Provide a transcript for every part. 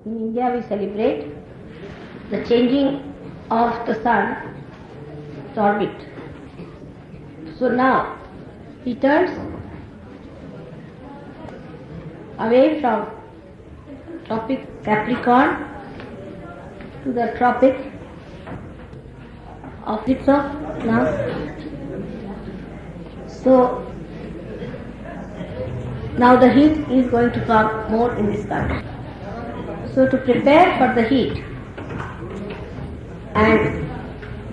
In India we celebrate the changing of the sun's orbit. So now he turns away from tropic Capricorn to the tropic of now. So now the heat is going to come more in this country. So to prepare for the heat and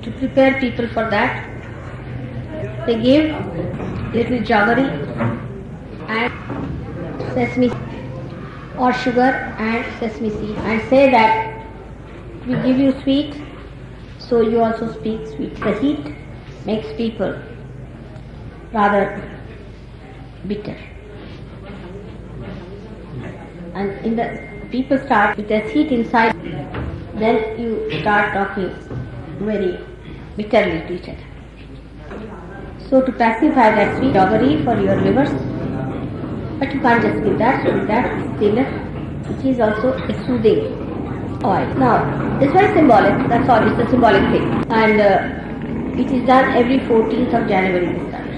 to prepare people for that, they give little jaggery and sesame or sugar and sesame seed and say that we give you sweet, so you also speak sweet. The heat makes people rather bitter. And in the people start with the heat inside, then you start talking very bitterly to each other. So to pacify that sweet jaggery for your livers, but you can't just give that, so with that stiller, which is also a soothing oil. Now, it's very symbolic, that's all, it's a symbolic thing. And it is done every 14th of January this time.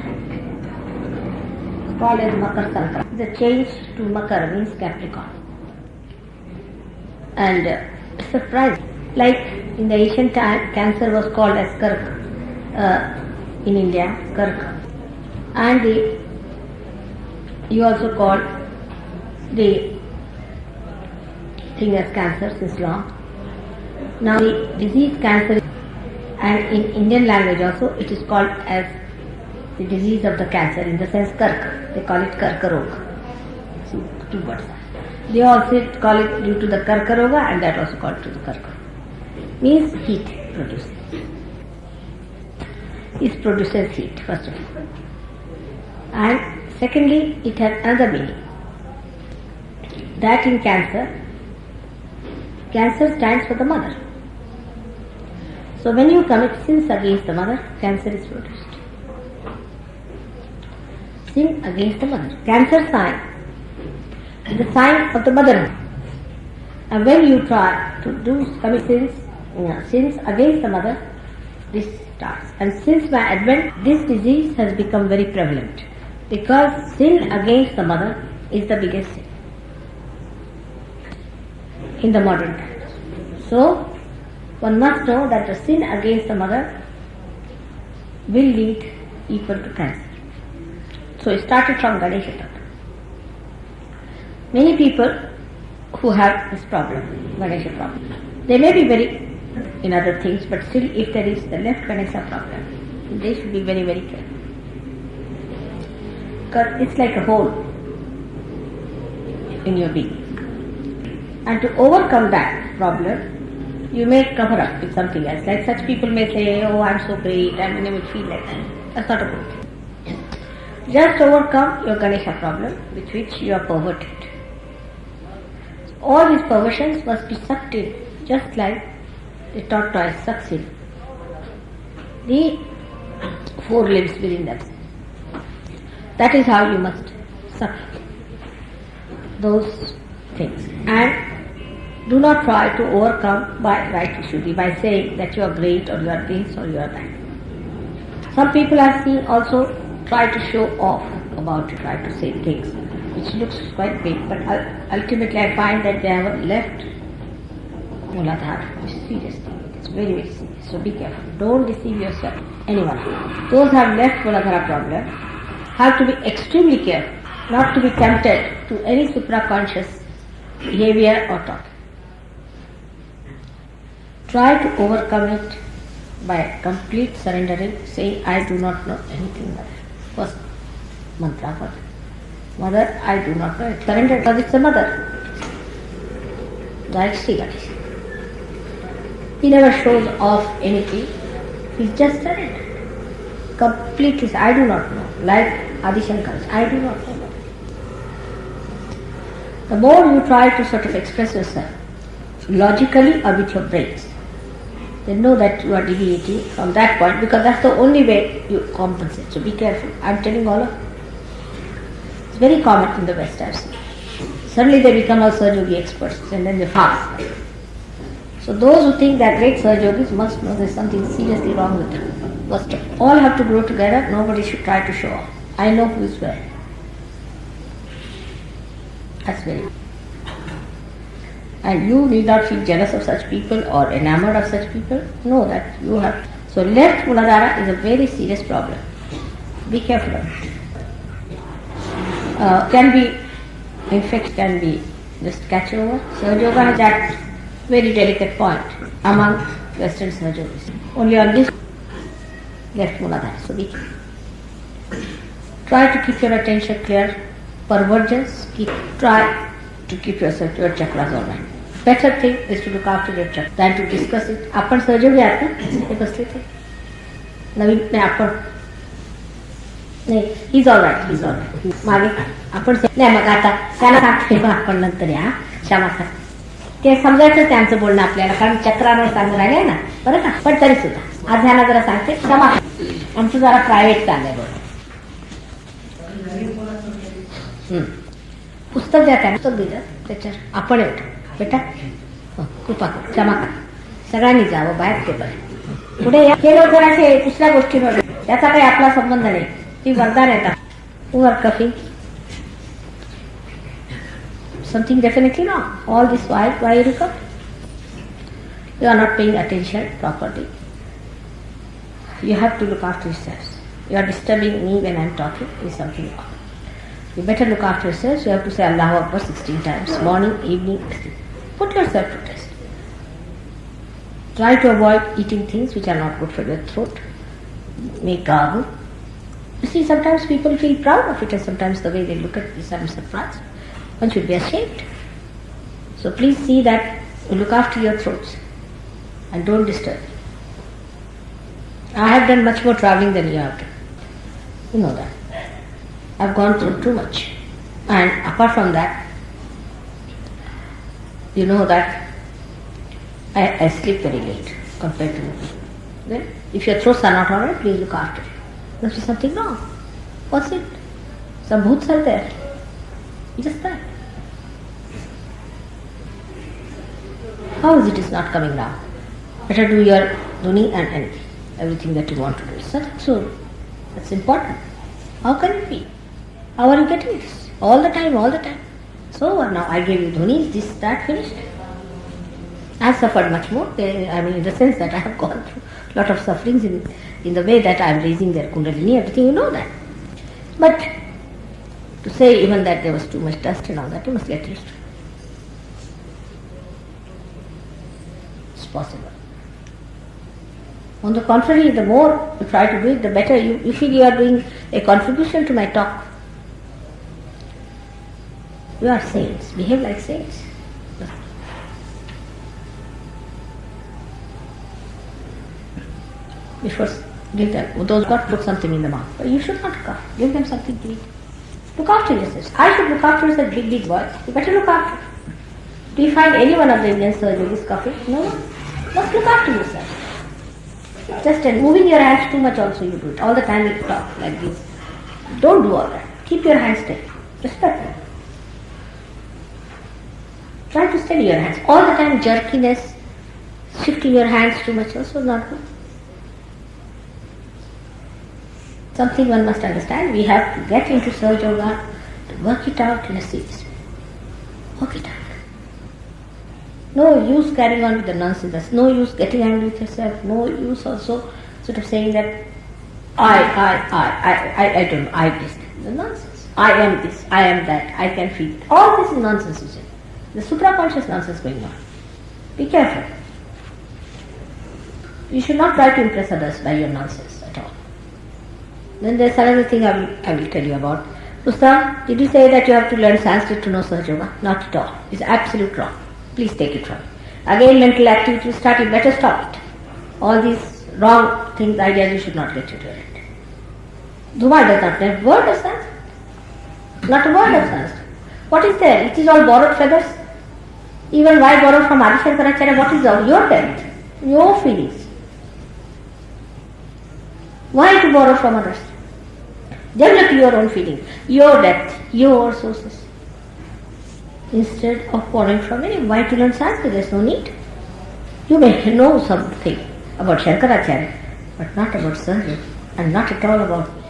It's called as Makar Sankrant. The change to Makar means Capricorn. And surprise, like in the ancient time, Cancer was called as Kark in India, Kark. And you also call the thing as Cancer since long. Now the disease Cancer, and in Indian language also it is called as the disease of the cancer, in the sense Kark. They call it Karkarog. See, two words. They also call it due to the Karkaroga, and that also called to the Karkaroga. Means heat produces. It produces heat, first of all. And secondly, it has another meaning. That in Cancer stands for the mother. So when you commit sins against the mother, Cancer is produced. Sin against the mother. Cancer sign is the sign of the motherhood. And when you try to commit sins against the mother, this starts. And since my advent, this disease has become very prevalent, because sin against the mother is the biggest sin in the modern times. So one must know that the sin against the mother will lead people to cancer. So it started from Ganesha Tata. Many people who have this problem, Ganesha problem, they may be very in other things, but still if there is the left Ganesha problem, they should be very, very careful. Because it's like a hole in your being. And to overcome that problem, you may cover up with something else. Like such people may say, oh, I'm so great, and they will feel like that. That's not a good thing. Just overcome your Ganesha problem with which you are perverted. All these perversions must be sucked in, just like the tortoise sucks in the four limbs within themselves. That is how you must suck those things. And do not try to overcome by right Vishuddhi, by saying that you are great or you are this or you are that. Some people I've seen also try to show off about it, try to say things which looks quite big, but ultimately I find that they have left Mulathara. It's serious thing. It's very, very serious. So be careful. Don't deceive yourself, anyone. Those who have left Mulathara problem have to be extremely careful not to be tempted to any supraconscious behavior or thought. Try to overcome it by complete surrendering, saying, I do not know anything about it. First mantra for that. Mother, I do not know it. Surrender, because it's the mother. Like Sri Ganesha. He never shows off anything. He's just surrendered. Completely, I do not know. Like Adi Shankara, I do not know. The more you try to sort of express yourself logically or with your brains, then know that you are deviating from that point, because that's the only way you compensate. So be careful. I'm telling all of you. It's very common in the West, I've seen. suddenly they become all Sahaja Yogi experts and then they fast. So those who think that great Sahaja Yogis must know there's something seriously wrong with them. First of all have to grow together, nobody should try to show off. I know who is where. That's very. And you need not feel jealous of such people or enamored of such people. Know that you have. So left Muladhara is a very serious problem. Be careful of it. Can be, in fact, can be just catch over. Sahaja Yoga has that very delicate point among Western Sahaja Yogis. Only on this left Muladhara. So be careful. Try to keep your attention clear. Pervergence, try to keep your chakras all right. Better thing is to look after your chakras than to discuss it. आपण सहज योगी आहात ना? हे बसले ते नवीन नाही आपण नाही he's all right. मागे आपण नाही मग आता त्याला सांगते आपण नंतर या क्षमा कर ते समजायचं त्यांचं बोलणं आपल्याला कारण चक्रावर सांगून राहिले ना बरं का पण तरी सुद्धा आज ह्याला जरा सांगते क्षमा आमचं जरा प्रायव्हेट चाललंय बोल पुस्तक द्या काय पुस्तक दिलं त्याच्यावर आपण येतो बेटा कृपा कर क्षमा कर सगळ्यांनी जावं बाहेर ते बरं पुढे हे लोक जराशे दुसऱ्या गोष्टींवर त्याचा काही आपला संबंध नाही ती वरदान येतात you are coughing something definitely wrong. All this while, why you recover? You are not paying attention properly. You have to look after yourselves. You are disturbing me when I am talking. Is something wrong. You better look after yourselves. You have to say Allahu Akbar 16 times, morning, evening. Put yourself to test. Try to avoid eating things which are not good for your throat. Make gargle. You see, sometimes people feel proud of it, and sometimes the way they look at this, I'm surprised. One should be ashamed. So please see that you look after your throats and don't disturb. I have done much more traveling than you have done. You know that. I've gone through too much. And apart from that, you know that I sleep very late compared to you. Then, if your throats are not alright, please look after it. There is something wrong. What's it? Some bhoots are there. Just that. How is it not coming now? Better do your dhuni and everything that you want to do. So that's important. How can it be? How are you getting this? All the time. So now I gave you dhuni, this, that, finished. I have suffered much more. In the sense that I have gone through a lot of sufferings in the way that I am raising their kundalini, everything, you know that. But to say even that there was too much dust and all that, you must get used to it. It's possible. On the contrary, the more you try to do it, the better you feel you are doing a contribution to my talk. You are saints. Behave like saints. You first give them, those who got put something in the mouth. But you should not cough. Give them something to eat. Look after yourselves. I should look after yourself, big words. You better look after. Do you find any one of the Indian surgeons coughing? No. Just look after yourself. Just moving your hands too much also you do it. All the time you talk like this. Don't do all that. Keep your hands steady. Respect them. Try to steady your hands. All the time jerkiness, shifting your hands too much also not good. Something one must understand. We have to get into Sahaja Yoga to work it out in a serious way. Work it out. No use carrying on with the nonsense. No use getting angry with yourself. No use also sort of saying that I don't know, I this. The nonsense. I am this, I am that, I can feel it. All this is nonsense, you see. The supraconscious nonsense going on. Be careful. You should not try to impress others by your nonsense at all. Then there's another thing I will tell you about. Ustad, did you say that you have to learn Sanskrit to know Sahaja Yoga? Not at all. It's absolute wrong. Please take it from me. Again, mental activity start, you better stop it. All these wrong things, ideas, you should not get into it. Dhuma does not have a word of Sanskrit. Not a word of Sanskrit. What is there? It is all borrowed feathers. Even why borrow from Adi Shankaracharya? What is your depth? Your feelings. Why to borrow from others? Develop your own feelings, your depth, your sources. instead of borrowing from anyone. Why to learn Sanskrit? There is no need. You may know something about Shankaracharya, but not about Sahaja, and not at all about me.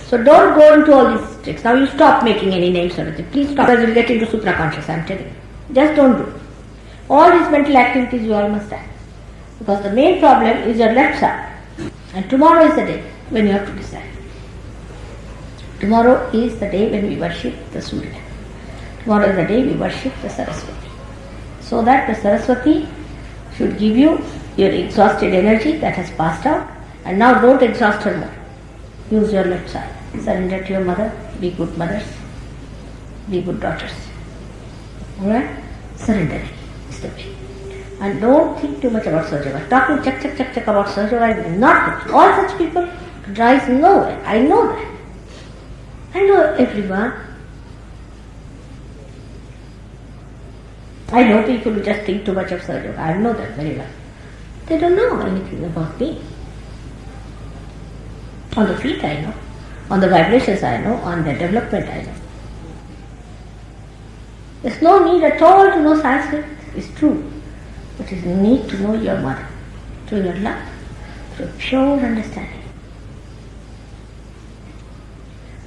So don't go into all these tricks. Now you stop making any names or anything. Please stop, because you'll get into Sutra conscious, I am telling you. Just don't do. All these mental activities you all must have. Because the main problem is your left side. And tomorrow is the day when you have to decide. Tomorrow is the day when we worship the Surya. Tomorrow is the day we worship the Saraswati. So that the Saraswati should give you your exhausted energy that has passed out, and now don't exhaust her more. Use your left side. Surrender to your mother. Be good mothers. Be good daughters. Alright? Surrender is the way. And don't think too much about Sahaja. Talking chak about Sahaja is not good. All such people drives nowhere. I know that. I know everyone. I know people who just think too much of Sahaja. I know that very well. They don't know anything about me. On the feet I know. On the vibrations I know. On the development I know. There's no need at all to know Sanskrit. It's true. But you need to know your mother. Through your love. Through pure understanding.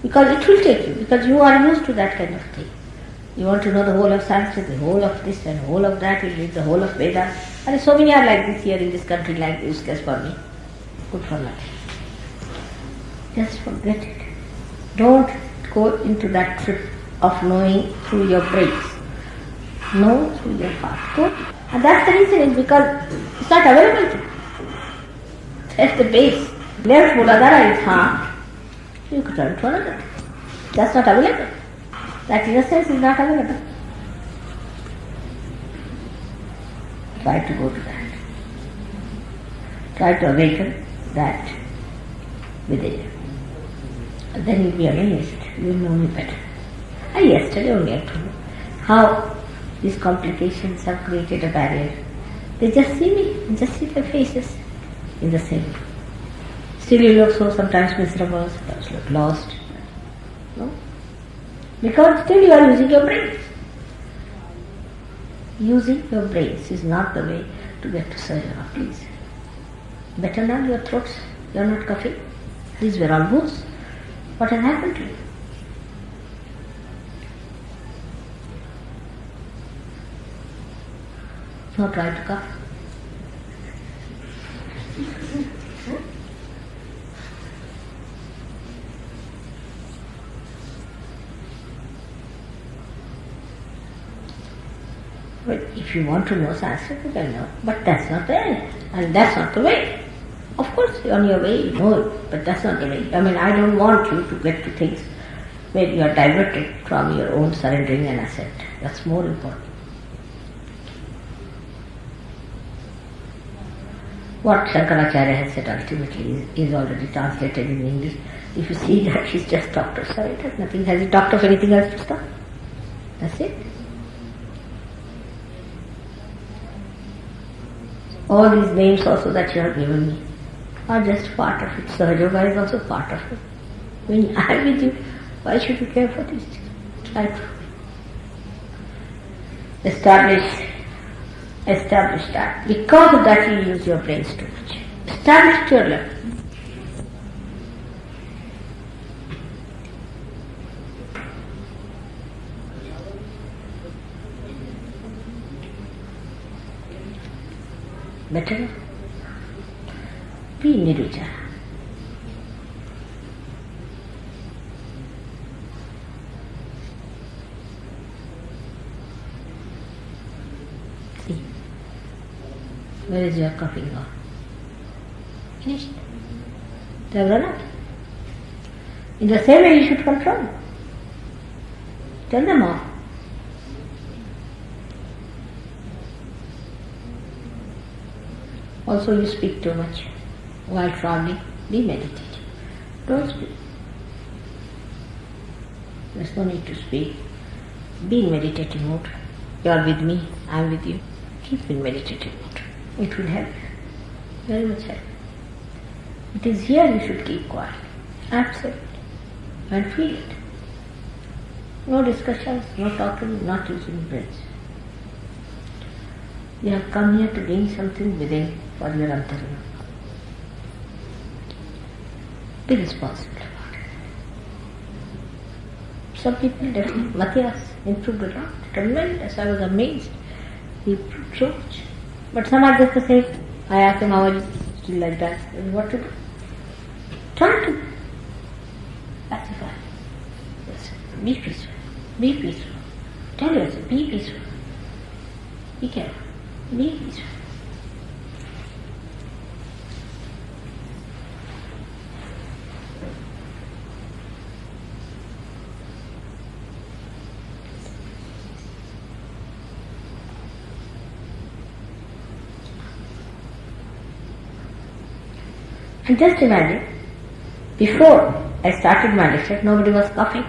Because it will take you. Because you are used to that kind of thing. You want to know the whole of Sanskrit, the whole of this and the whole of that. You read the whole of Vedas. And so many are like this here in this country, like useless for me. Good for nothing. Just forget it. Don't go into that trip of knowing through your brains. Know through your heart. Go. And that's the reason, is because it's not available to you. That's the base. Left Muladhara is heart. You could turn to another. That's not available. That innocence is not available. Try to go to that. Try to awaken that within you. And then you'll be amazed. You'll know me better. I yesterday only I told you how these complications have created a barrier. They just see me, and just see their faces in the same. Still you look so sometimes miserable, sometimes look lost. No? Because still you are using your brains. Using your brains is not the way to get to Sahaja, please. Better now your throats, you are not coughing. These were all booths. What has happened to you? Now try to cough. But if you want to know Sanskrit, you can know. But that's not the end. And that's not the way. Of course, on your way you know it, but that's not the way. I mean, I don't want you to get to things where you are diverted from your own surrendering and assent. That's more important. What Shankaracharya has said ultimately is already translated in English. If you see that, he's just talked of surrender. Nothing. Has he talked of anything else to stop? That's it. All these names also that you have given me are just part of it. Sahaja is also part of it. When I am with you, why should you care for these things? Try to establish that. Because of that you use your brains too much. Establish your level. Better? Be nirvijara. See, where is your coughing gone? Finished. They have run out. In the same way you should control. Tell them all. Also you speak too much while traveling. Be meditative. Don't speak. There's no need to speak. Be in meditative mode. You are with me, I am with you. Keep in meditative mode. It will help. Very much help. It is here you should keep quiet. Absolutely. And feel it. No discussions, no talking, not using brains. You have come here to gain something within for your antarya. Be responsible about it. Some people definitely, Matthias improved a lot, tremendous. I was amazed. He improved so much. But some are just the same. I asked him how is it still like that. What to do? Try to pacify yourself. Be peaceful. Be peaceful. Tell yourself, be peaceful. Be careful. Be peaceful. And just imagine, before I started my lecture, nobody was coughing.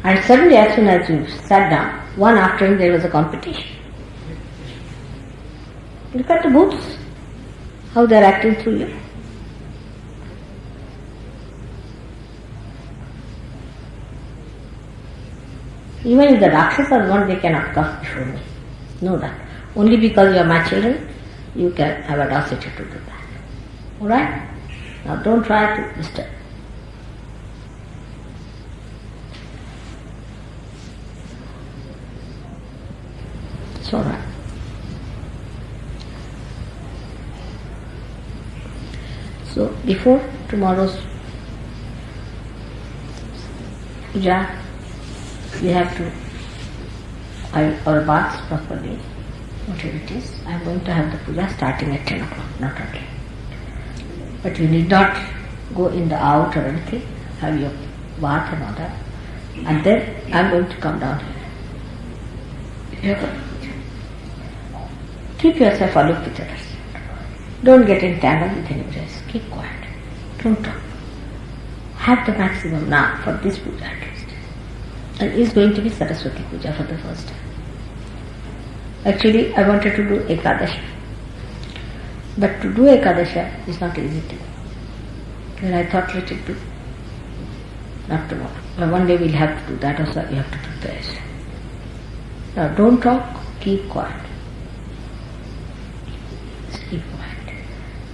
And suddenly, as soon as you sat down, one after him, there was a competition. Look at the booths, how they are acting through you. Even if the Rakshasas want, they cannot cough before me. Know that. Only because you are my children, you can have audacity to do that. Alright? Now don't try to disturb. It's alright. So before tomorrow's puja, we have to our baths properly, whatever it is. I am going to have the puja starting at 10 o'clock, not early. But you need not go in the out or anything, have your bath and all that. And then I am going to come down here. Keep yourself aloof with others. Don't get entangled with anybody else. Keep quiet. Don't talk. Have the maximum now for this puja at least. And it is going to be Saraswati puja for the first time. Actually, I wanted to do Ekadasha. But to do Ekadasha is not easy to do. Then I thought, let it be. Not tomorrow. But one day we'll have to do that also. You have to prepare. Now don't talk, keep quiet. Just keep quiet.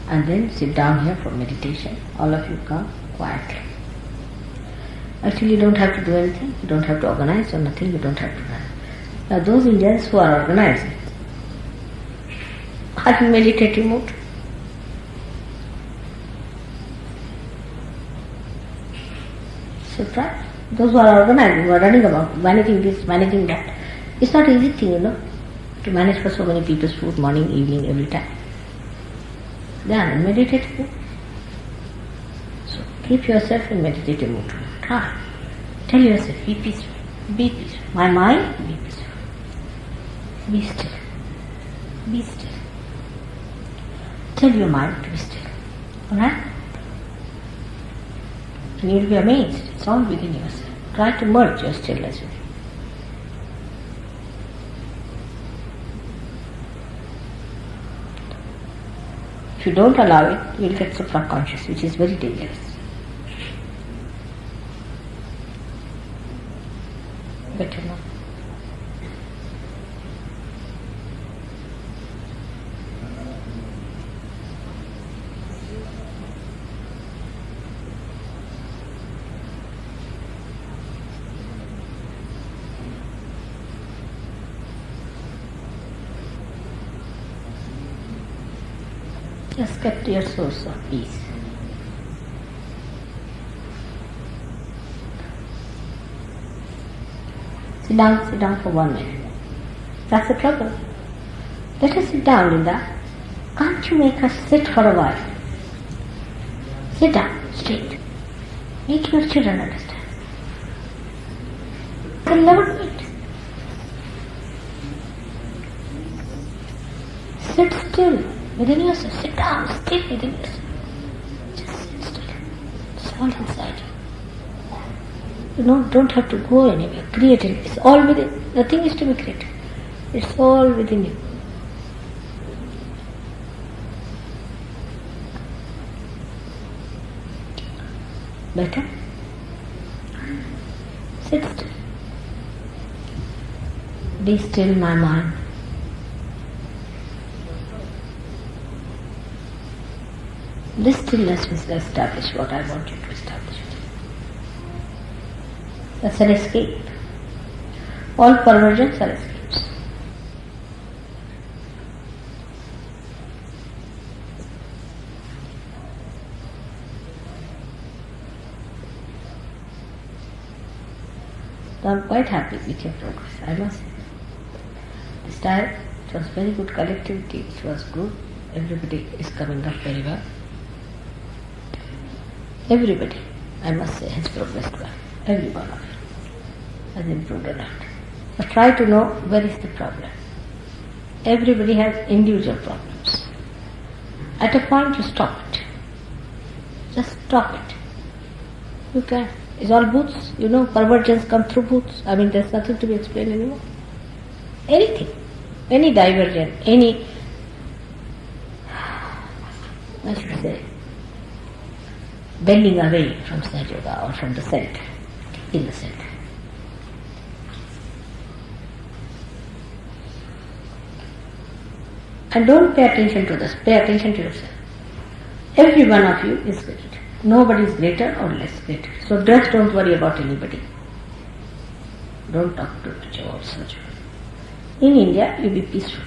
And then sit down here for meditation. All of you come quietly. Actually you don't have to do anything. You don't have to organize or nothing. You don't have to run. Now those Indians who are organizing are in meditative mood. Surprise. Those who are organizing, who are running about, managing this, managing that. It's not an easy thing, to manage for so many people's food, morning, evening, every time. They are in meditative mood. So keep yourself in meditative mood. Try. Tell yourself, be peaceful. Be peaceful. My mind, be peaceful. Be still. Be still. Tell your mind to be still. Alright? And you'll be amazed. It's all within yourself. Try to merge your stillness with it. If you don't allow it, you'll get supraconscious, which is very dangerous. Better not. Just get to your source of peace. Sit down for 1 minute. That's the trouble. Let us sit down, Linda. Can't you make us sit for a while? Sit down, straight. Make your children understand. They'll never do it. Sit still within yourself. Sit down, still within yourself. Just sit still. It's all inside you. You don't have to go anywhere, create it. It's all within. Nothing is to be created. It's all within you. Better? Sit still. Be still, my mind. This stillness will establish what I want you to establish. That's an escape. All perversions are escapes. So I'm quite happy with your progress, I must say. This time it was very good collectivity, it was good. Everybody is coming up very well. Everybody, I must say, has progressed well. Every one of you has improved a lot. But try to know where is the problem. Everybody has individual problems. At a point you stop it. Just stop it. You can. It's all booths. You know, perversions come through booths. I mean, there's nothing to be explained anymore. Anything. Any diversion, any, I should say, bending away from Sahaja or from the center, in the center. And don't pay attention to this, pay attention to yourself. Every one of you is great. Nobody is greater or less greater. So just don't worry about anybody. Don't talk to Sahaja or Sahaja. In India, you be peaceful.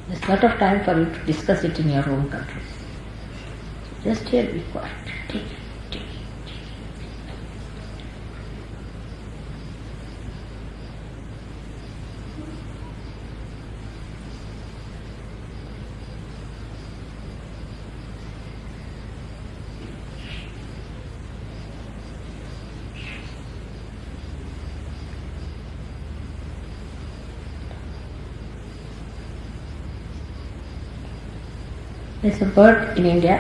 There's a lot of time for you to discuss it in your own countries. Just here be quiet. Take it. There's a bird in India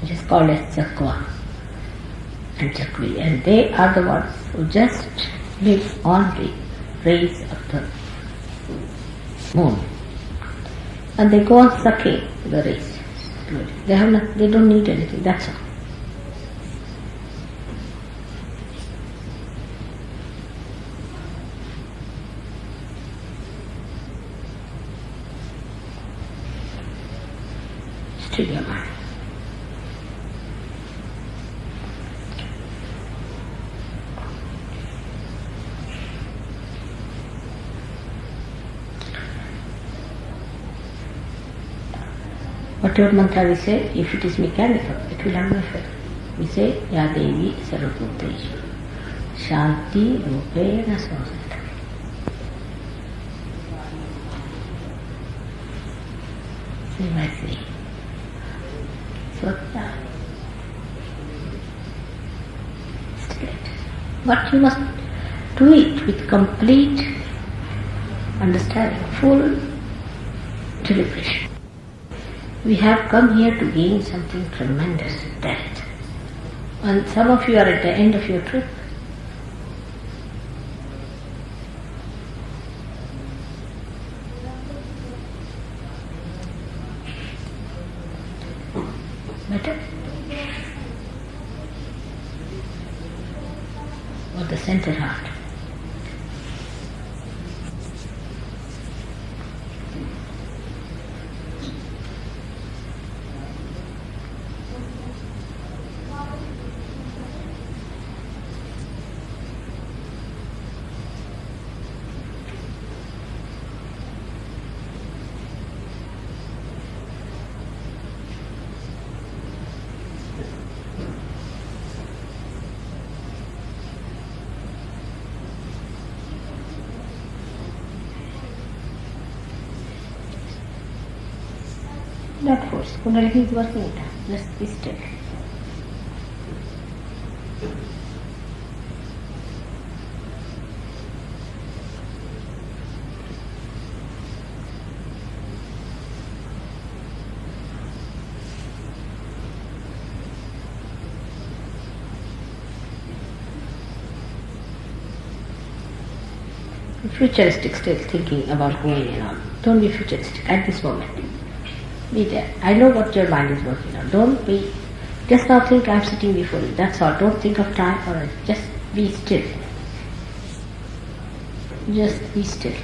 which is called as chakwa and chakwi, and they are the ones who just live on the rays of the moon, and they go on sucking the rays. They don't need anything, that's all. Still your mind. Whatever mantra we say, if it is mechanical, it will have no effect. We say, Ya Devi Sarvabhuteshu Shanti Rupena Samsata. Say my say. But you must do it with complete understanding, full deliberation. We have come here to gain something tremendous, that. And some of you are at the end of your trip. Better? Or the center heart. Not force. Kundalini is working it out. Just be still. Futuristic still thinking about going and all. Don't be futuristic at this moment. Be there. I know what your mind is working on. Don't be, just now think I'm sitting before you. That's all. Don't think of time or anything. Just be still. Just be still.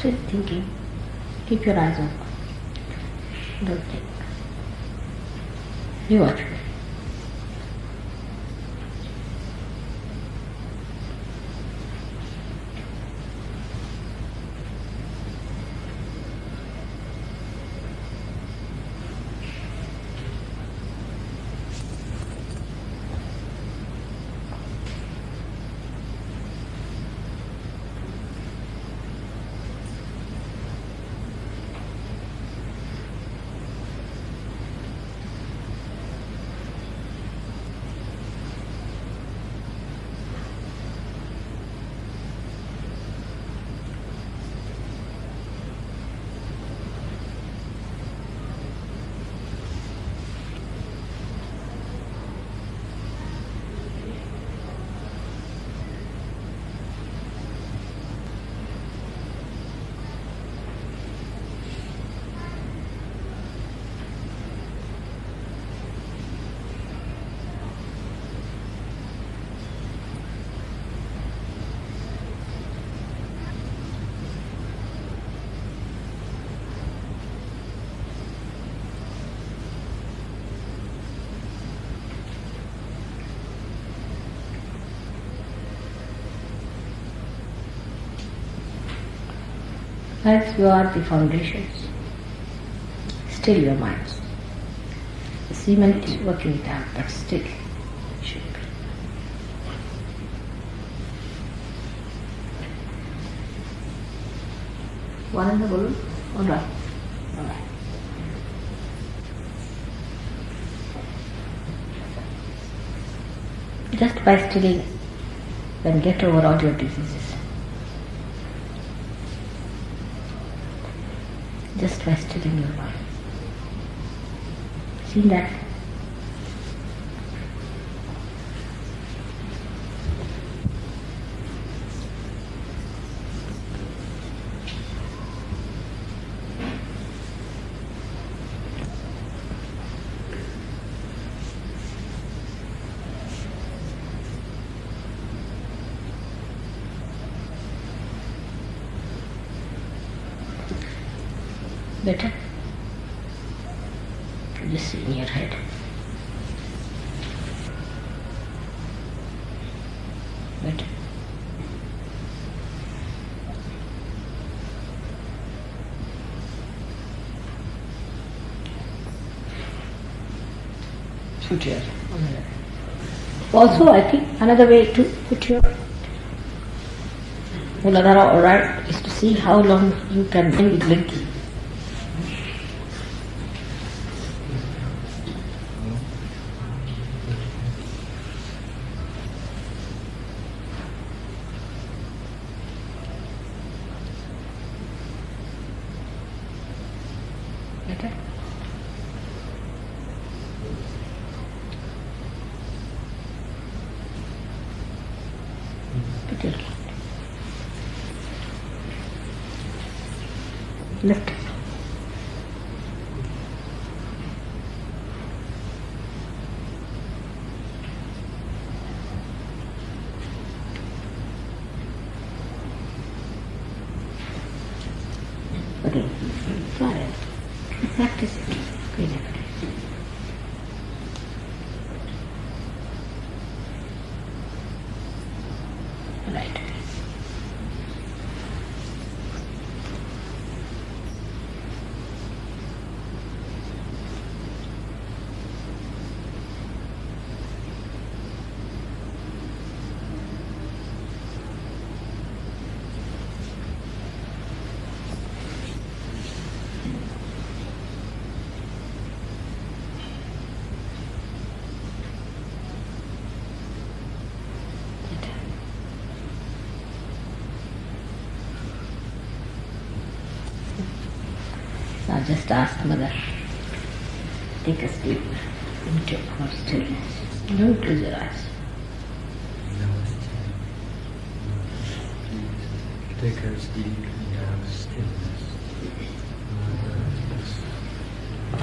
still thinking, keep your eyes open. Don't think. You watch me. As you are the foundations, still your minds. The cement is working down, but still it should be. One in the balloon? Alright. Alright. Just by stilling, then get over all your diseases. Just by stilling your mind. See that? Better? Just in your head. Better? Put your also, I think another way to put your Mуладхара alright is to see how long you can be blinking. Lift. Okay. Try it. Practice it. Good. Right. Now just ask Mother, take us deep into our stillness. Don't close your eyes. Take us deep into our stillness.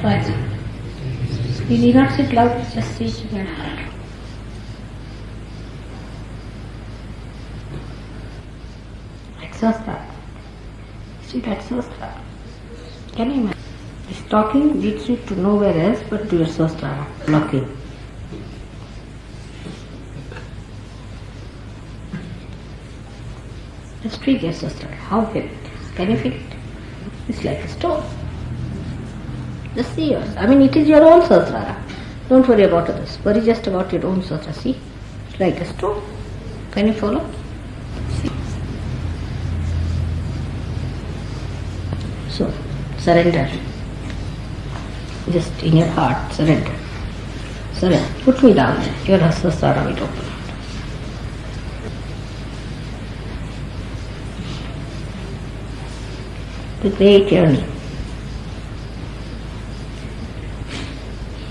Right. You need not sit loud, just sit in your heart. Exhaust that. See, that's Sahasrara. Can you imagine? This talking leads you to nowhere else but to your Sahasrara, blocking. Just treat your Sahasrara. How feel it? Can you feel it? It's like a stone. Just see yours. I mean, it is your own Sahasrara. Don't worry about others. Worry just about your own Sahasrara. See? It's like a stone. Can you follow? See? So, surrender. Just in your heart, surrender. Surrender. Put me down. Your Sahasrara will open. The great journey.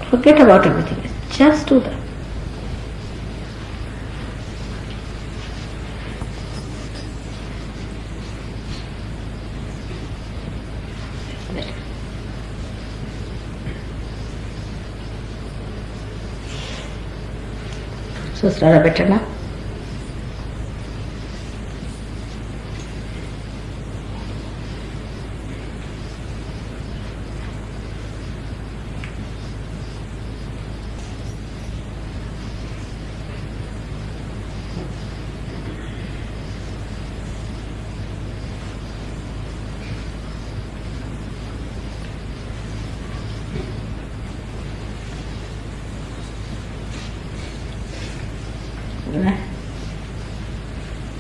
Forget about everything else. Just do that. So, Sahasrara better now?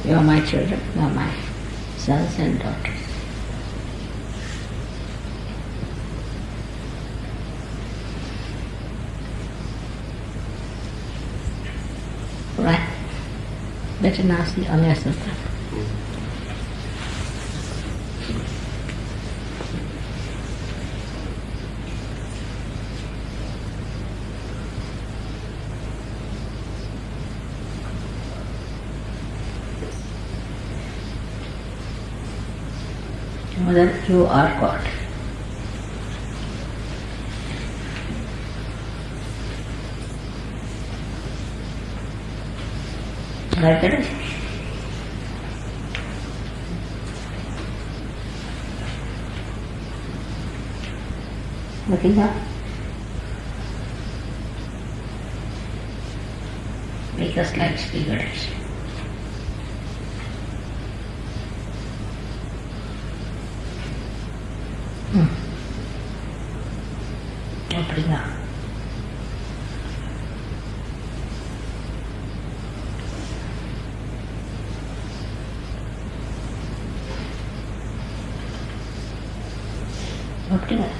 You are my children, you are my sons and daughters. Right? Better now see on your sister. Mother, you are God. Like that? Looking up. Make us like spirits. Opening up. Opening up.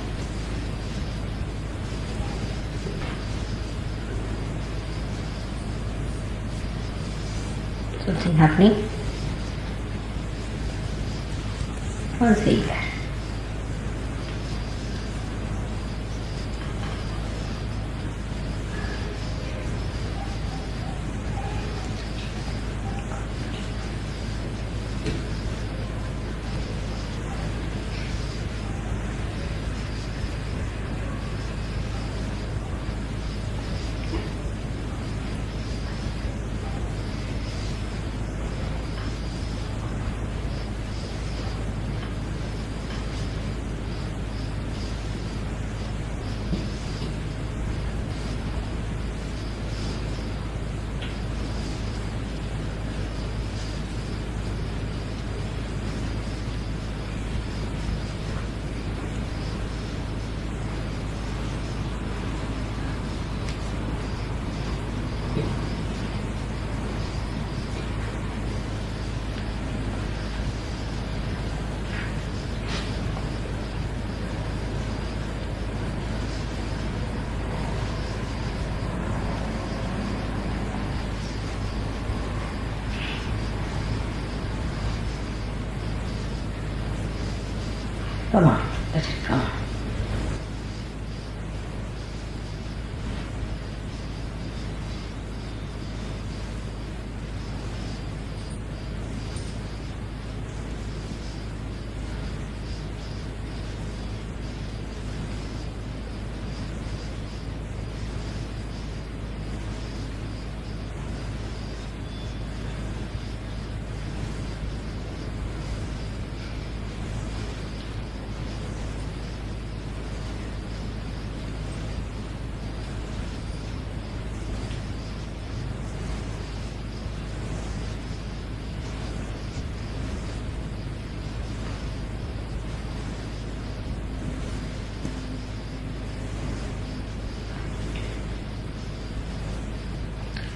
Something happening? What's that? Come on, let it come on.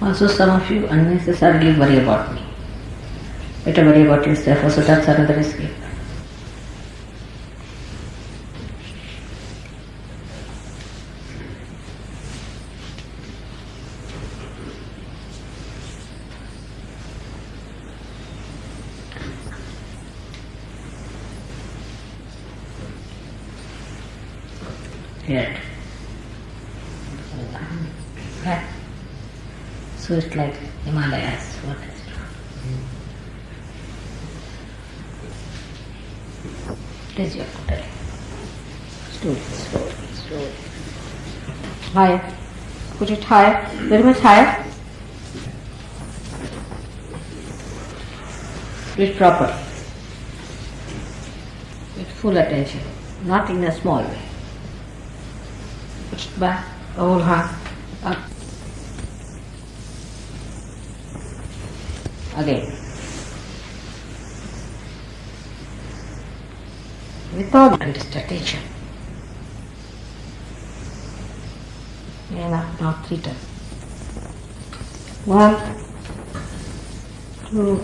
Also some of you unnecessarily worry about me. Better worry about yourself, also that's another escape. Here. Right. So it's like Himalayas. What is it? Raise your foot. Slowly. Higher. Put it higher. Very much higher. Do it properly. With full attention. Not in a small way. Push it back. The whole hand. Up. Again. Without just attention. Now 3 times. 1, 2,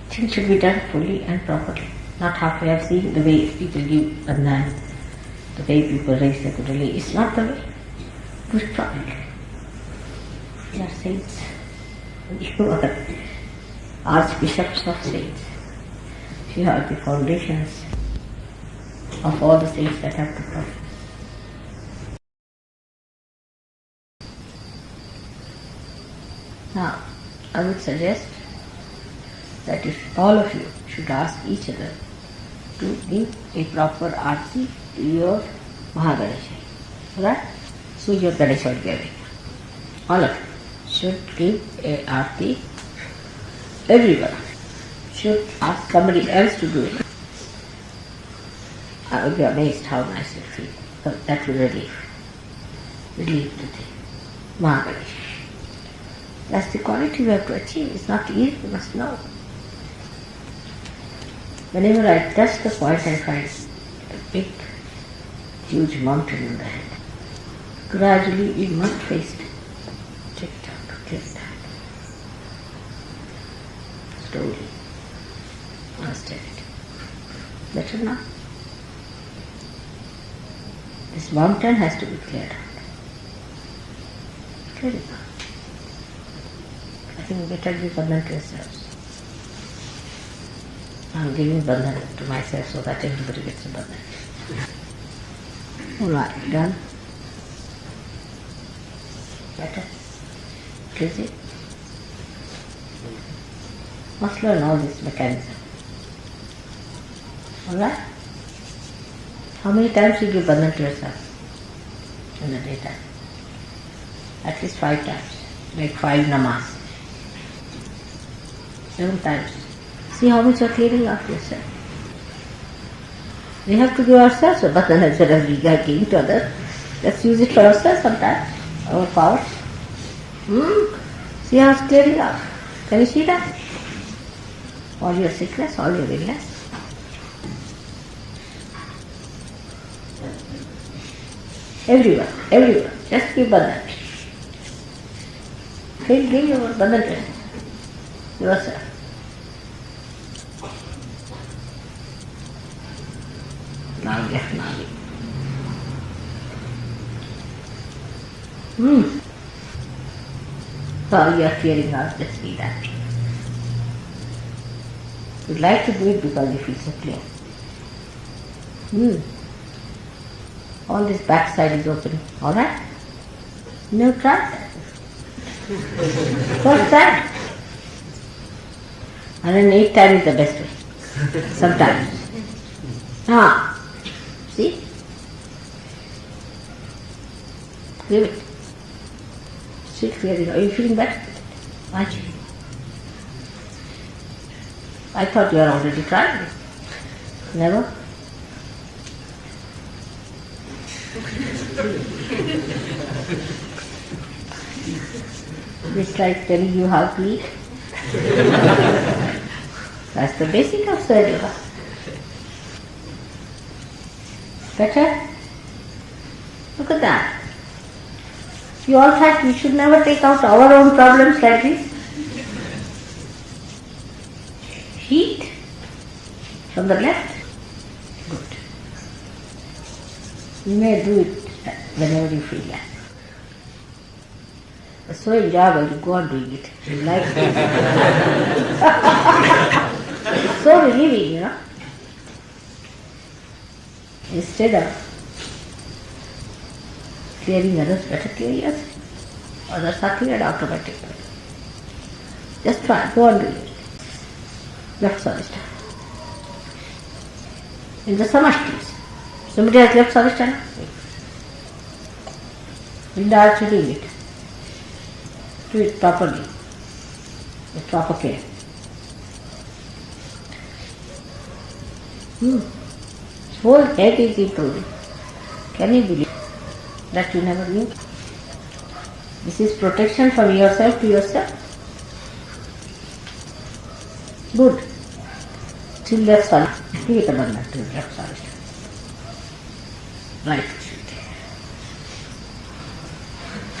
3 should be done fully and properly. Not halfway. I've seen the way people give bandhan, the way people raise the kundalini. It's not the way. Do it properly. They are saints. You are archbishops of saints. You are the foundations of all the saints that have to come. Now, I would suggest that if all of you should ask each other to give a proper arti to your Mahaganesha. Right? So your Ganesha will be awake. All of you should give a arti. Everyone should ask somebody else to do it. I will be amazed how nice it feels. So that will relieve the thing. Mahaganesha. That's the quality we have to achieve. It's not easy, you must know. Whenever I touch the point, I find a big, huge mountain in the head. Gradually, we must face it. Tick-tock. Slowly. Austerity. Better now. This mountain has to be cleared out. Clear it out. I think better give bandhan to yourselves. I'm giving bandhan to myself so that everybody gets a bandhan. Alright, done. Better. Crazy. Must learn all this mechanism. Alright? How many times you give bandhan to yourself in the daytime? At least 5 times. Make 5 namas. 7 times. See how much you're clearing out yourself. We have to give ourselves a bandhan as well as we are giving to others. Let's use it for ourselves sometimes. Our powers. See how it's clearing out. Can you see that? All your sickness, all your illness. Everyone. Just give bandhan. Give your bandhan to yourself. Navi. So you are clearing out, just see that. You'd like to do it because you feel so clear. All this backside is open, alright? No, try that. First time. And then 8 times is the best way. Sometimes. See? Give it. Sit clearing. Are you feeling better? Aren't you? I thought you are already trying it. Never? It's like telling you how to eat. That's the basic of Surya. Better? Look at that. You all thought we should never take out our own problems like this? Heat from the left. Good. You may do it whenever you feel like. It's so enjoyable, you go on doing it. You like it. It's so relieving, you know. Instead of clearing others, better clear yours. Others are cleared automatically. Just try, go on doing it. Left Swadhisthana. In the samashtis. Somebody has left Swadhisthana? Linda also doing it. Do it properly. With proper care. Whole head is improving. Can you believe that you never knew? This is protection from yourself to yourself. Good. Still left side. Give it a banana to left side. Right.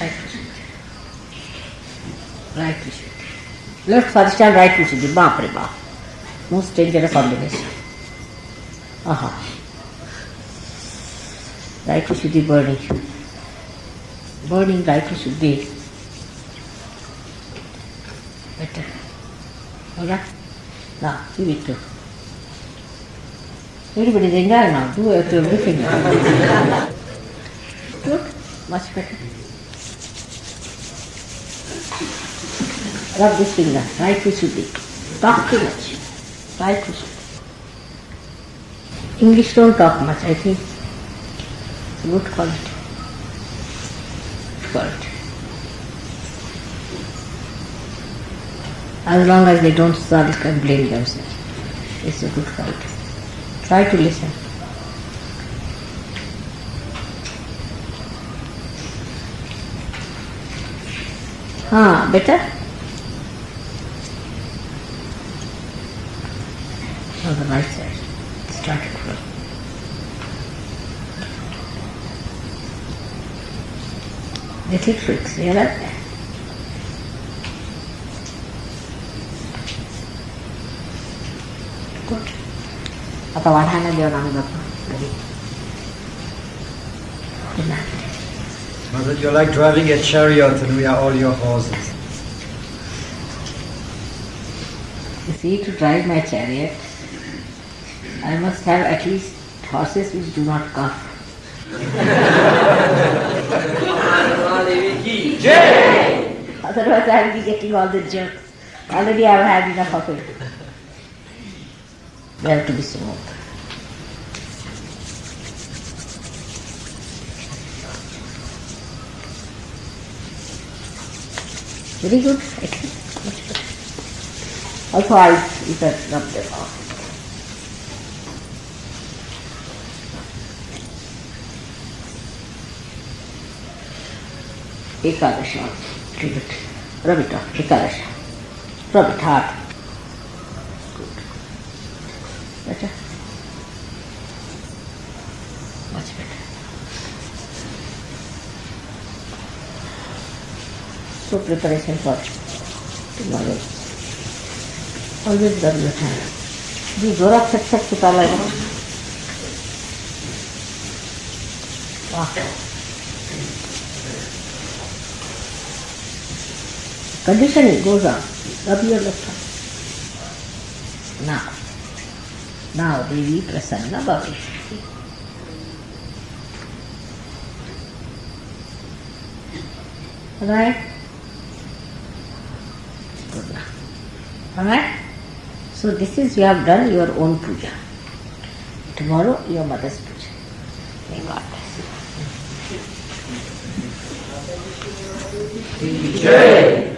Right. Right. Left side stand, right to Siddhi. Baap re baap. Most dangerous combination. Aha. Right to Siddhi burning. Burning right to Siddhi. Better. Alright? Now, give it to. Everybody is enjoying now. Do everything. Good? Much better. Rub this finger. Right to Siddhi. Talk too much. Right to Siddhi. English don't talk much, I think. It's a good quality. Quality. As long as they don't sulk and blame themselves, it's a good quality. Try to listen. Better? On the right side. Start it from. Little tricks, you know? Good. Atau one hand dia orang itu. Good night. Mother, you're like driving a chariot and we are all your horses. You see, to drive my chariot, I must have at least horses which do not cough. Otherwise I will be getting all the jerks. Already I have had enough of it. They have to be smooth. Very good. Excellent. Much better. Also eyes, you can rub them off. Ekadasha. Leave it. Rub it off. Ekadasha. Rub it hard. Good. Better? Much better. So preparation for tomorrow. Always rub your hand. Do Zorak Set Sutala. Wow. Conditioning goes on. Rub your left hand. Now, Devi Prasanna Bhavi. Alright? Good now. Alright? So this is, you have done your own puja. Tomorrow, your mother's puja. May God bless you. Jai!